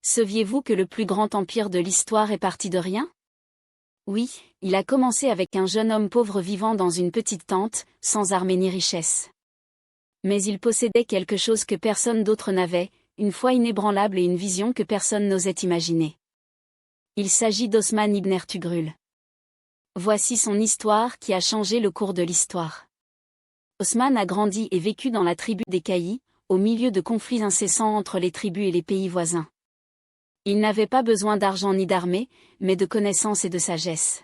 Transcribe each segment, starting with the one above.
Saviez-vous que le plus grand empire de l'histoire est parti de rien? Oui, il a commencé avec un jeune homme pauvre vivant dans une petite tente, sans armée ni richesse. Mais il possédait quelque chose que personne d'autre n'avait, une foi inébranlable et une vision que personne n'osait imaginer. Il s'agit d'Osman ibn Ertugrul. Voici son histoire qui a changé le cours de l'histoire. Osman a grandi et vécu dans la tribu des Caïs, au milieu de conflits incessants entre les tribus et les pays voisins. Il n'avait pas besoin d'argent ni d'armée, mais de connaissances et de sagesse.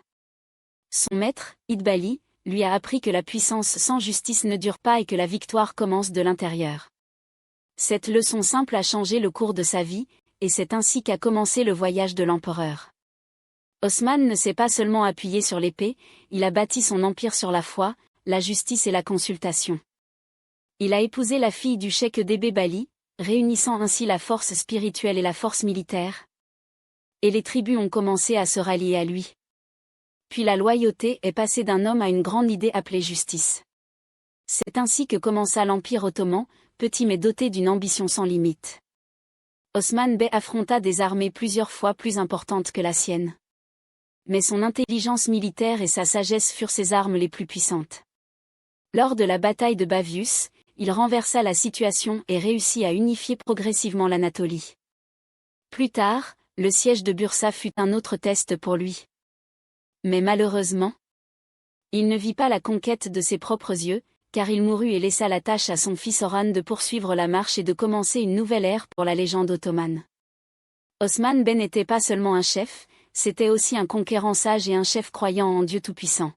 Son maître, Idbali, lui a appris que la puissance sans justice ne dure pas et que la victoire commence de l'intérieur. Cette leçon simple a changé le cours de sa vie, et c'est ainsi qu'a commencé le voyage de l'empereur. Osman ne s'est pas seulement appuyé sur l'épée, il a bâti son empire sur la foi, la justice et la consultation. Il a épousé la fille du cheikh Débé Bali, réunissant ainsi la force spirituelle et la force militaire. Et les tribus ont commencé à se rallier à lui. Puis la loyauté est passée d'un homme à une grande idée appelée justice. C'est ainsi que commença l'Empire ottoman, petit mais doté d'une ambition sans limite. Osman Bey affronta des armées plusieurs fois plus importantes que la sienne. Mais son intelligence militaire et sa sagesse furent ses armes les plus puissantes. Lors de la bataille de Bavius, il renversa la situation et réussit à unifier progressivement l'Anatolie. Plus tard, le siège de Bursa fut un autre test pour lui. Mais malheureusement, il ne vit pas la conquête de ses propres yeux, car il mourut et laissa la tâche à son fils Orhan de poursuivre la marche et de commencer une nouvelle ère pour la légende ottomane. Osman Bey n'était pas seulement un chef, c'était aussi un conquérant sage et un chef croyant en Dieu Tout-Puissant.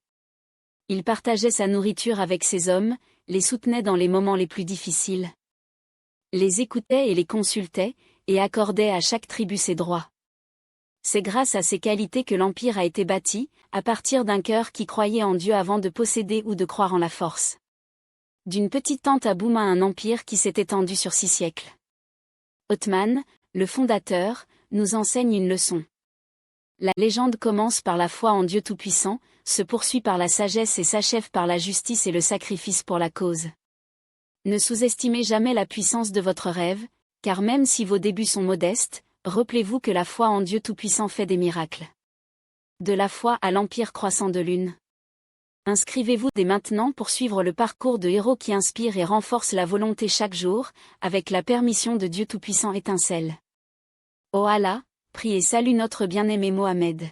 Il partageait sa nourriture avec ses hommes, les soutenait dans les moments les plus difficiles, les écoutait et les consultait, et accordait à chaque tribu ses droits. C'est grâce à ces qualités que l'Empire a été bâti, à partir d'un cœur qui croyait en Dieu avant de posséder ou de croire en la force. D'une petite tente à Bouma un empire qui s'est étendu sur 6 siècles. Othman, le fondateur, nous enseigne une leçon. La légende commence par la foi en Dieu Tout-Puissant, se poursuit par la sagesse et s'achève par la justice et le sacrifice pour la cause. Ne sous-estimez jamais la puissance de votre rêve, car même si vos débuts sont modestes, rappelez-vous que la foi en Dieu Tout-Puissant fait des miracles. De la foi à l'empire croissant de l'une. Inscrivez-vous dès maintenant pour suivre le parcours de héros qui inspire et renforce la volonté chaque jour, avec la permission de Dieu Tout-Puissant étincelle. Oh Allah, prie et salue notre bien-aimé Mohammed.